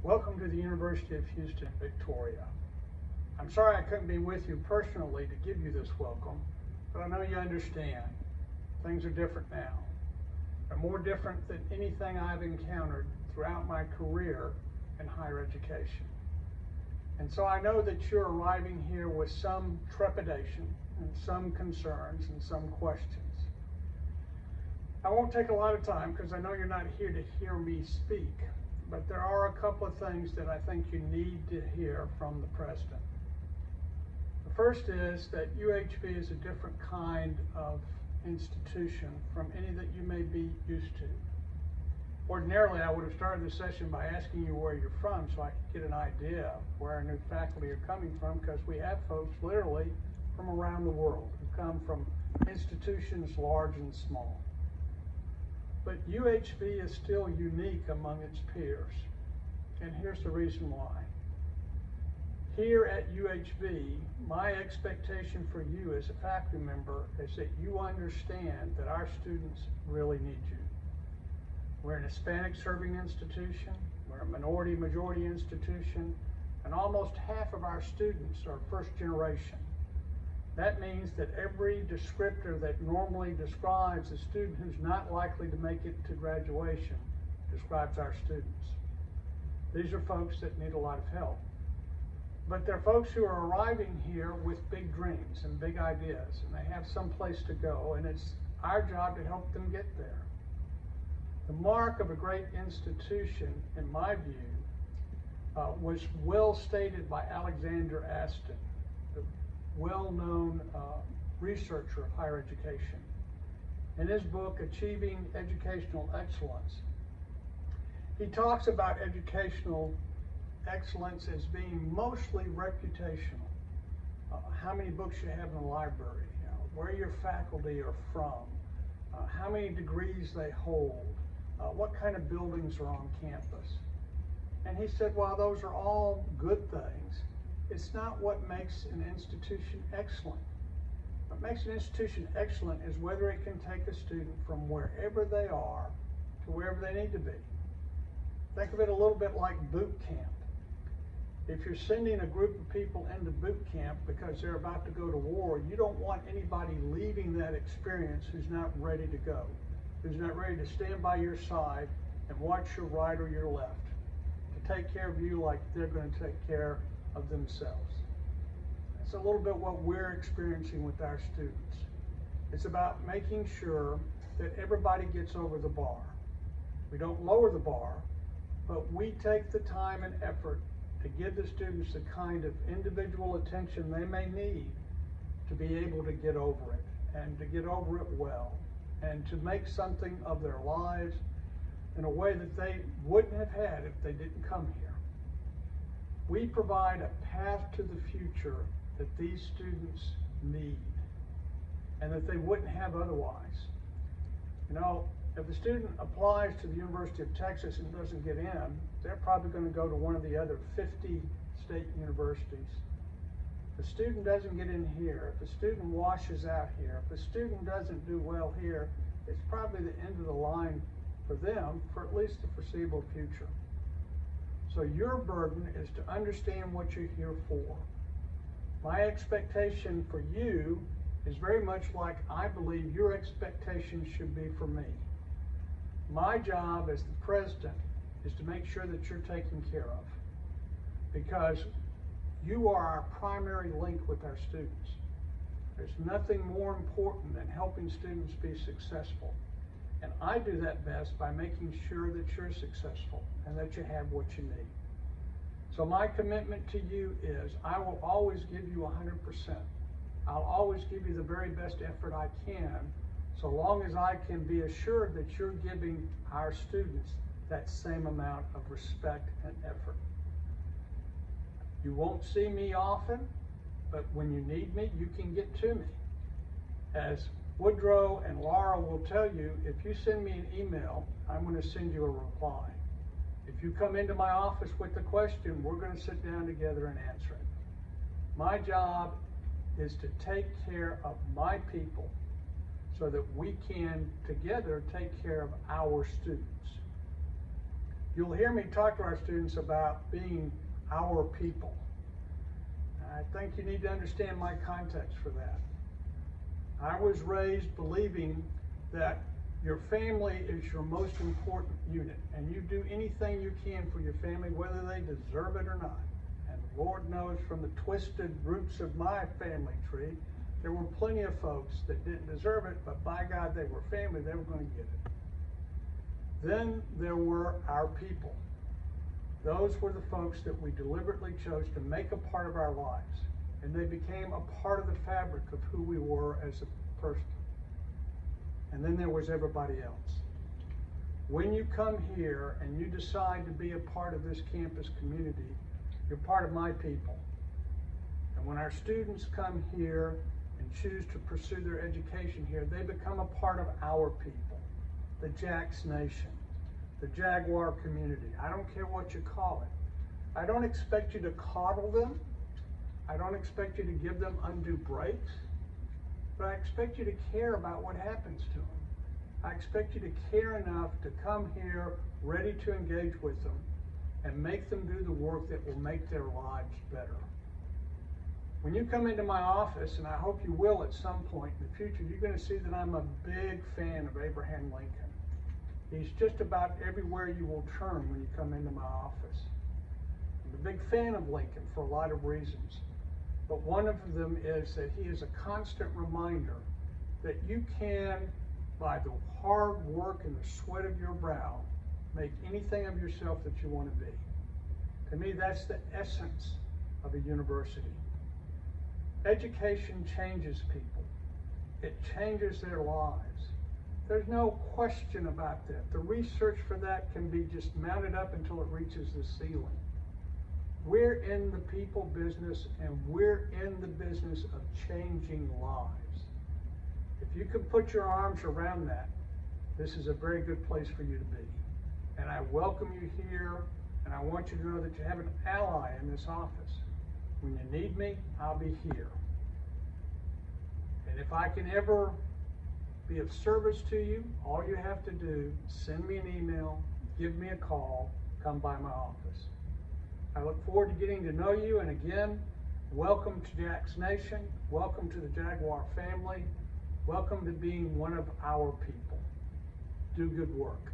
Welcome to the University of Houston, Victoria. I'm sorry I couldn't be with you personally to give you this welcome, but I know you understand. Things are different now. They're more different than anything I've encountered throughout my career in higher education. And so I know that you're arriving here with some trepidation and some concerns and some questions. I won't take a lot of time because I know you're not here to hear me speak, but there are a couple of things that I think you need to hear from the president. The first is that UHV is a different kind of institution from any that you may be used to. Ordinarily, I would have started the session by asking you where you're from so I could get an idea of where our new faculty are coming from, because we have folks literally from around the world who come from institutions large and small. But UHV is still unique among its peers, and here's the reason why. Here at UHV, my expectation for you as a faculty member is that you understand that our students really need you. We're an Hispanic serving institution, we're a minority-majority institution, and almost half of our students are first generation. That means that every descriptor that normally describes a student who's not likely to make it to graduation describes our students. These are folks that need a lot of help. But they're folks who are arriving here with big dreams and big ideas, and they have some place to go, and it's our job to help them get there. The mark of a great institution, in my view, was well stated by Alexander Aston, the well-known researcher of higher education. In his book, Achieving Educational Excellence, he talks about educational excellence as being mostly reputational. How many books you have in the library, where your faculty are from, how many degrees they hold, what kind of buildings are on campus. And he said, while those are all good things, it's not what makes an institution excellent. What makes an institution excellent is whether it can take a student from wherever they are to wherever they need to be. Think of it a little bit like boot camp. If you're sending a group of people into boot camp because they're about to go to war, you don't want anybody leaving that experience who's not ready to go, who's not ready to stand by your side and watch your right or your left, to take care of you like they're going to take care of themselves. It's a little bit what we're experiencing with our students. It's about making sure that everybody gets over the bar. We don't lower the bar, but we take the time and effort to give the students the kind of individual attention they may need to be able to get over it, and to get over it well, and to make something of their lives in a way that they wouldn't have had if they didn't come here. We provide a path to the future that these students need and that they wouldn't have otherwise. You know, if a student applies to the University of Texas and doesn't get in, they're probably going to go to one of the other 50 state universities. If a student doesn't get in here, if a student washes out here, if a student doesn't do well here, it's probably the end of the line for them for at least the foreseeable future. So your burden is to understand what you're here for. My expectation for you is very much like I believe your expectation should be for me. My job as the president is to make sure that you're taken care of, because you are our primary link with our students. There's nothing more important than helping students be successful. And I do that best by making sure that you're successful and that you have what you need. So my commitment to you is I will always give you 100%. I'll always give you the very best effort I can, so long as I can be assured that you're giving our students that same amount of respect and effort. You won't see me often, but when you need me, you can get to me. As Woodrow and Laura will tell you, if you send me an email, I'm going to send you a reply. If you come into my office with a question, we're going to sit down together and answer it. My job is to take care of my people so that we can together take care of our students. You'll hear me talk to our students about being our people. I think you need to understand my context for that. I was raised believing that your family is your most important unit, and you do anything you can for your family, whether they deserve it or not. And Lord knows from the twisted roots of my family tree, there were plenty of folks that didn't deserve it, but by God, they were family, they were going to get it. Then there were our people. Those were the folks that we deliberately chose to make a part of our lives, and they became a part of the fabric of who we were as a person. And then there was everybody else. When you come here and you decide to be a part of this campus community, you're part of my people. And when our students come here and choose to pursue their education here, they become a part of our people, the Jacks Nation, the Jaguar community. I don't care what you call it. I don't expect you to coddle them. I don't expect you to give them undue breaks. But I expect you to care about what happens to them. I expect you to care enough to come here ready to engage with them and make them do the work that will make their lives better. When you come into my office, and I hope you will at some point in the future, you're going to see that I'm a big fan of Abraham Lincoln. He's just about everywhere you will turn when you come into my office. I'm a big fan of Lincoln for a lot of reasons. But one of them is that he is a constant reminder that you can, by the hard work and the sweat of your brow, make anything of yourself that you want to be. To me, that's the essence of a university. Education changes people. It changes their lives. There's no question about that. The research for that can be just mounted up until it reaches the ceiling. We're in the people business, and we're in the business of changing lives. If you can put your arms around that, this is a very good place for you to be. And I welcome you here, and I want you to know that you have an ally in this office. When you need me, I'll be here. And if I can ever be of service to you, all you have to do, send me an email, give me a call, come by my office. I look forward to getting to know you, and again, welcome to Jacks Nation, welcome to the Jaguar family, welcome to being one of our people. Do good work.